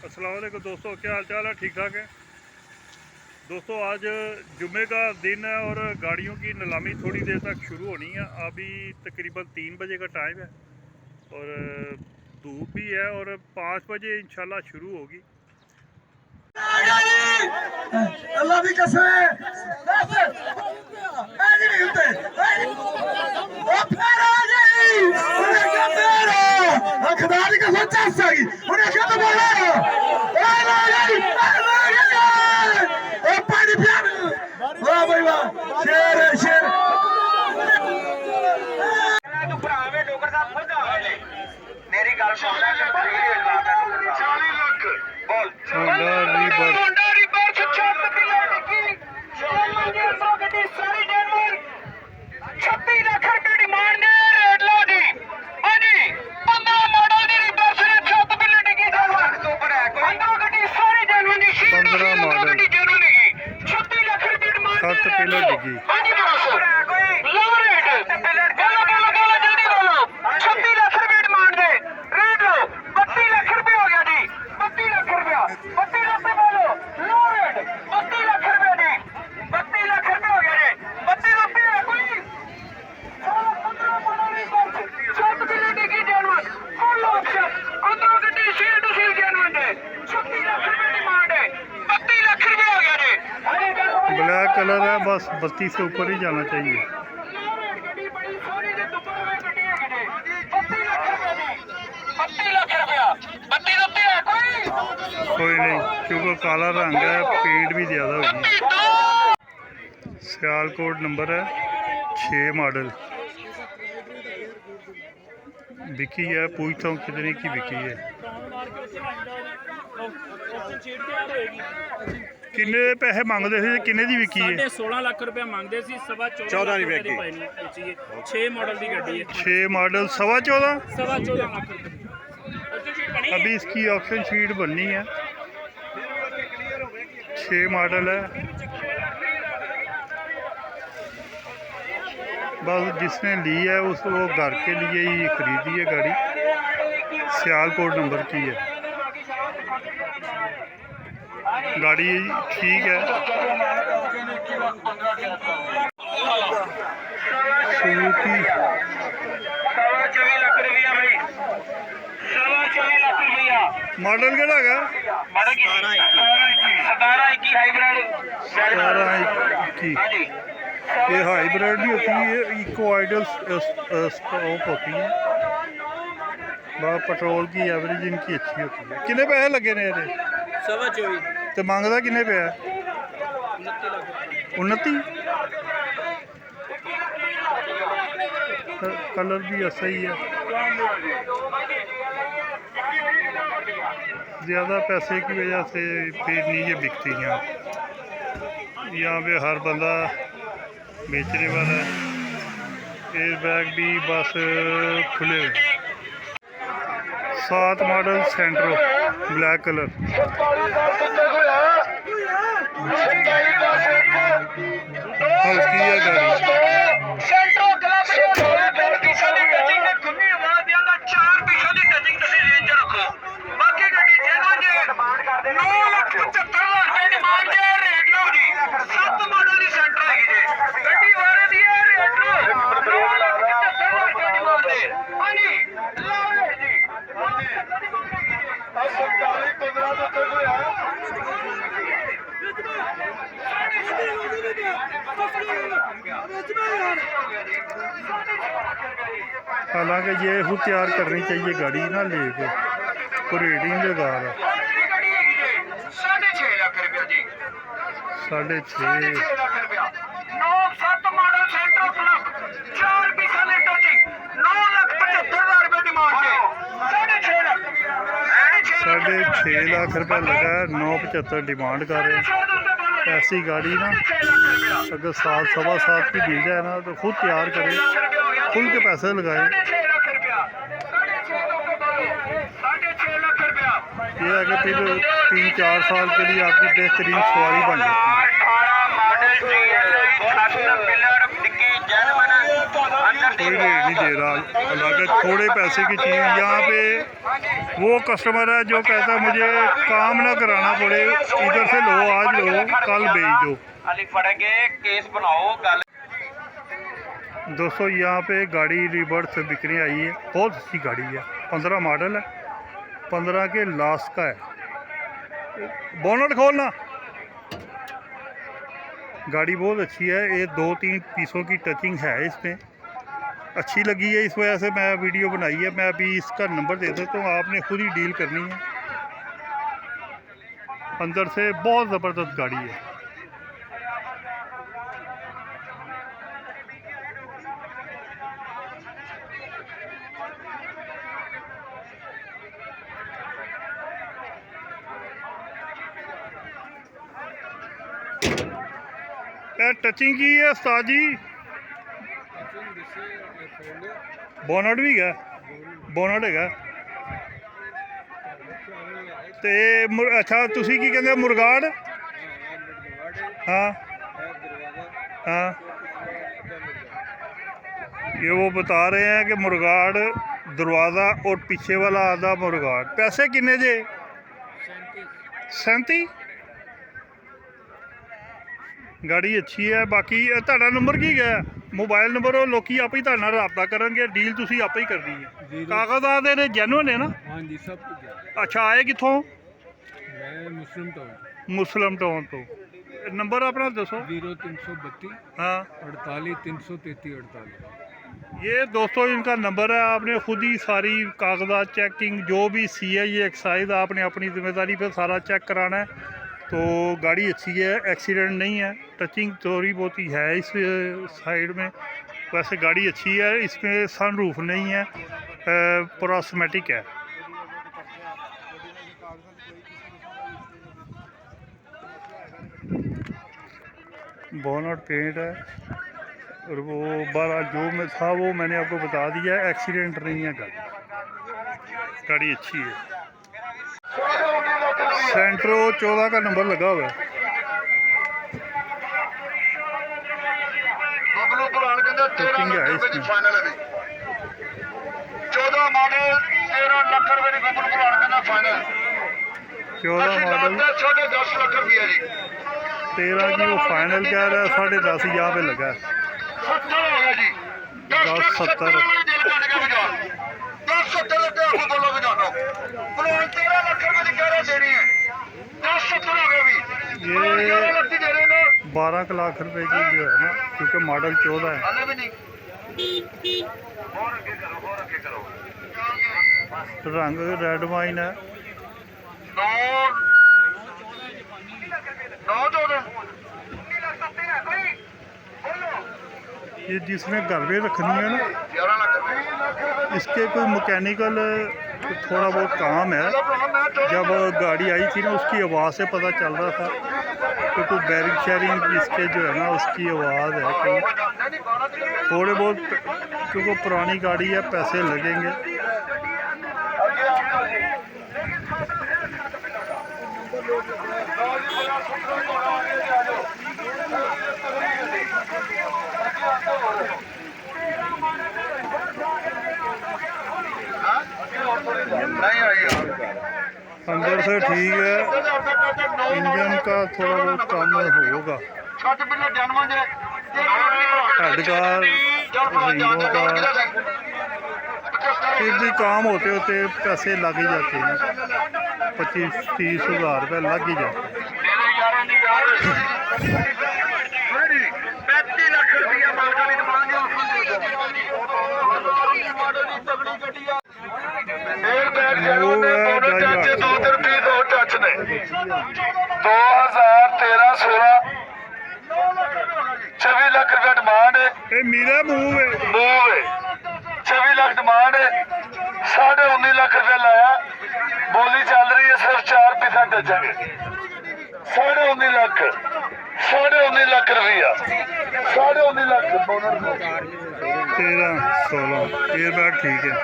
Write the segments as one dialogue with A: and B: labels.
A: अस्सलाम वालेकुम दोस्तों, क्या हाल चाल है? ठीक ठाक है दोस्तों। आज जुम्मे का दिन है और गाड़ियों की नीलामी थोड़ी देर तक शुरू होनी है। अभी तकरीबन 3 बजे का टाइम है और धूप भी है और 5 बजे इंशाल्लाह शुरू होगी।
B: अल्लाह की कसम है खुदा की कसम चस आ गई उन्हें क्या तो बोला पानी पिया वाह भाई वाह शेर शेर डोगर साहब खुद मेरी गल सुन ले 40 लाख बोल
A: छत पिलर डिगी ब्लैक कलर है, बस 32 से ऊपर ही जाना चाहिए। कोई नहीं, क्योंकि काला रंग है, पेंट भी ज़्यादा होगी। सियालकोट नंबर है 6 मॉडल बिकी है। पूछता हूँ कितने की बिकी है। किन्ने पैसे मांगते थे, किन्ने दी विकी है?
C: 16 लाख रुपया मांगते सी, 14.5 लाख रुपए दी पाई 6 मॉडल की गाड़ी है।
A: 6 मॉडल 14.5
C: लाख रुपए।
A: अभी इसकी ऑप्शन शीट बननी है। 6 मॉडल है। बस जिसने ली है उस वो घर के लिए ही खरीदी है गाड़ी। सियालकोट नंबर की है गाड़ी, ठीक है। सुजुकी मॉडल केड़ा है? 1721। ये हाइब्रिड भी होती है, इको आइडल स्टॉप होती है। पेट्रोल की एवरेज इनकी अच्छी होती है। कितने पैसे लगे ने ये?
C: 24.25।
A: तो मांगदा कितने पे है? 29। कलर भी ऐसा ही है। ज़्यादा पैसे की वजह से फिर नहीं ये बिकती हैं। यहाँ पे हर बंदा बेचने वाला है। एयर बैग भी बस खुले हुए। 7 मॉडल सेंट्रो ब्लैक कलर। हल्की है गाड़ी। हालांकि ये खुद तैयार करनी चाहिए गाड़ी ना लेके, कोई रेटिंग लगा रहा।
B: 6.5 लाख रुपया जी।
A: 6.5
B: लाख रुपया। 9-7 मॉडल सेंट्रो क्लब 4 पीसा ने टचिंग 9,75,000 रुपए डिमांड है। 6.5 लाख
A: 6.5 लाख रुपया लगा है। 975 डिमांड कर रहे हैं। ऐसी गाड़ी ना अगर 7-7.25 की मिल जाए ना तो खुद तैयार करें, खुल के पैसे लगाए। ये है कि फिर 3-4 साल के लिए आपकी बेहतरीन सवारी बन जाती है। कोई रेट नहीं दे रहा, अलग थोड़े पैसे की चीज़। यहाँ पे वो कस्टमर है जो कहता है मुझे काम ना कराना पड़े, इधर से लो, आज लो, कल बेच दो।
B: अली फड़ेंगे केस बनाओ गल।
A: दोस्तों यहाँ पे गाड़ी रिवर्स बिकने आई है, बहुत अच्छी गाड़ी है, 15 मॉडल है, 15 के लास्ट का है। बोनट खोलना, गाड़ी बहुत अच्छी है, ये 2-3 पीसों की टचिंग है इसमें, अच्छी लगी है, इस वजह से मैं वीडियो बनाई है। मैं अभी इसका नंबर दे देता हूँ, आपने खुद ही डील करनी है। अंदर से बहुत ज़बरदस्त गाड़ी है। टचिंग की है उस्ताद जी, बोनट भी है, बोनट है। ਤੇ अच्छा ਤੁਸੀਂ ਕੀ ਕਹਿੰਦੇ ਮੁਰਗਾੜ? हाँ हाँ, ये वो बता रहे हैं कि मुरगाड़ दरवाज़ा और पीछे वाला आधा मुरगाड़। पैसे किन्ने जे? 37। गाड़ी अच्छी है। बाकी ਤੁਹਾਡਾ ਨੰਬਰ ਕੀ ਹੈ? ਮੋਬਾਈਲ ਨੰਬਰ ਉਹ ਲੋਕੀ ਆਪੇ ਹੀ ਤੁਹਾਡੇ ਨਾਲ ਰਾਬਤਾ ਕਰਨਗੇ, ਡੀਲ ਤੁਸੀਂ ਆਪੇ ਹੀ ਕਰਨੀ ਹੈ। ਕਾਗਜ਼ਾਤ ਦੇ ਜੈਨੂਅਨ ਨੇ ਨਾ?
D: ਹਾਂਜੀ ਸਭ ਕੁਝ ਹੈ।
A: ਅੱਛਾ, ਆਏ ਕਿੱਥੋਂ?
D: ਮੈਂ ਮੁਸਲਿਮ ਟਾਊਨ।
A: मुस्लिम टाउन तो। नंबर अपना दसो।
D: 0332
A: हाँ
D: 48 333 48।
A: ये दोस्तों इनका नंबर है, आपने खुद ही सारी कागजात चेकिंग जो भी CI एक्साइज आपने अपनी जिम्मेदारी पे सारा चेक कराना है। तो गाड़ी अच्छी है, एक्सीडेंट नहीं है, टचिंग थोड़ी बहुत ही है इस साइड में, वैसे गाड़ी अच्छी है। इसमें सनरूफ नहीं है, पूरा ऑटोमेटिक है। बोनट पेंट है और वो बारह जो में था वो मैंने आपको बता दिया है, एक्सीडेंट नहीं है गाड़ी अच्छी है। सेंट्रो 14 का नंबर लगा हुआ है। टचिंग है इसमें।
B: 14 मॉडल 13 लाख रुपए की बबल पुराण कहना फाइनल।
A: 14 मॉडल
B: 10.5 लाख रुपया जी।
A: 13 की वो फाइनल कह रहा है, 10.5 यहाँ पे लगा है।
B: 70 हो गया जी।
A: 10-70
B: 10-70 लगे आपको बोलो भी जानो। पुराण 13 लाख रुपए की कह रहे देनी है। 10-70 हो गया भी।
A: ये
B: 11 लाख की दे रहे ना।
A: 12 लाख रुपए की जो है ना, क्योंकि मॉडल 14 है।
B: हाले भी नहीं। और आगे करो।
A: रंग रेड वाइन है।
B: 9-14
A: ये जिसने घर में रखनी है ना,
B: 11 लाख रुपए।
A: इसके कोई मैकेनिकल थोड़ा बहुत काम है। जब गाड़ी आई थी ना, उसकी आवाज़ से पता चल रहा था तो कोई बैरिंग शेयरिंग इसके जो है ना उसकी आवाज़ है कहीं थोड़े बहुत, क्योंकि पुरानी गाड़ी है, पैसे लगेंगे।
B: नहीं आई
A: अंदर से ठीक है, इंजन का थोड़ा बहुत काम होगा।
B: छत बिल्ले जानवर जे
A: हेडगार रीवों का फिर भी काम होते होते पैसे लग ही जाते हैं, 25-30 हज़ार रुपये लग ही जाते हैं।
B: 35 लाख रुपया मालका की डिमांड है। टच ने 2013-16 26 लाख रुपया डिमांड है।
A: ये मेरा मूव है।
B: 26 लाख डिमांड है। 19.5 लाख रुपया लाया, बोली चल रही है सिर्फ 4% टचेंगे। 19.5 लाख 19.5 लाख रुपया 19.5 लाख
A: 13-16 एयर बैग ठीक है।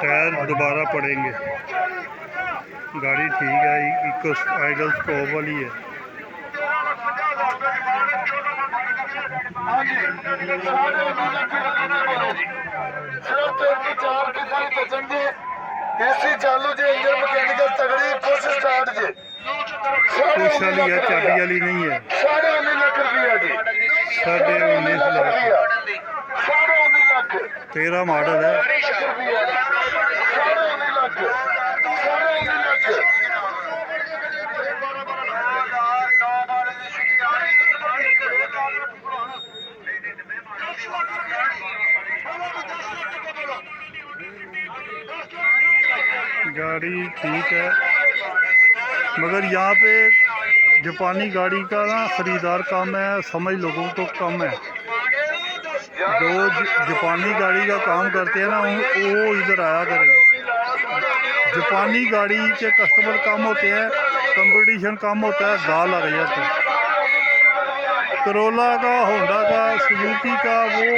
A: टायर दोबारा पड़ेंगे, गाड़ी ठीक है, इको आइडल स्टॉप वाली है।
B: ਹਾਂਜੀ 9.5 ਲੱਖ ਰੁਪਏ ਬੋਲੋ ਜੀ ਸਿਰਫ 3-4 ਕਿੱਲੇ ਹੀ ਬਚਣਗੇ ਏਸੀ ਚਾਲੂ ਜੇ ਇੰਜਨ ਮਕੈਨੀਕਲ ਤਗੜੀ ਕੁਛ ਸਟਾਰਟ ਜੇ
A: ਪੁਸ਼ ਵਾਲੀ ਹੈ, ਚਾਬੀ ਵਾਲੀ ਨਹੀਂ ਹੈ।
B: 19.5 ਲੱਖ ਰੁਪਏ ਜੀ
A: 19.5 ਲੱਖ
B: 19.5 ਲੱਖ
A: 13 ਮਾਡਲ ਹੈ।
B: 19.5 ਲੱਖ 19.5 ਲੱਖ
A: गाड़ी ठीक है, मगर यहाँ पे जापानी गाड़ी का ना ख़रीदार कम है, समझ लोगों को कम है। जो जापानी गाड़ी का काम करते हैं ना वो इधर आया करें। जापानी गाड़ी के कस्टमर कम होते हैं, कंपटीशन कम होता है, गा लग जाते हैं। करोला का, होंडा का, सुजुकी का वो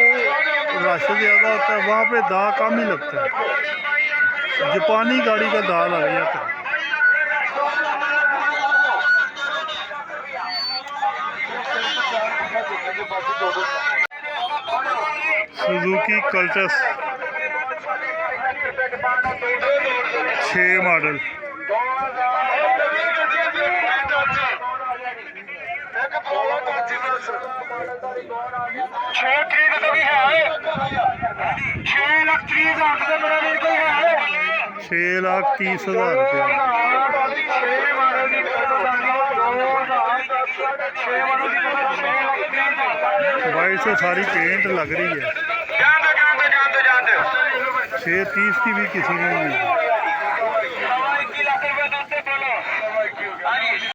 A: रश ज़्यादा होता है, वहाँ पे दा कम ही लगता है। जापानी गाड़ी का दा लग जाता है। सुजुकी कल्टस 6 मॉडल वाइट से सारी पेंट लग रही है। 6:30 की भी किसी ने नहीं।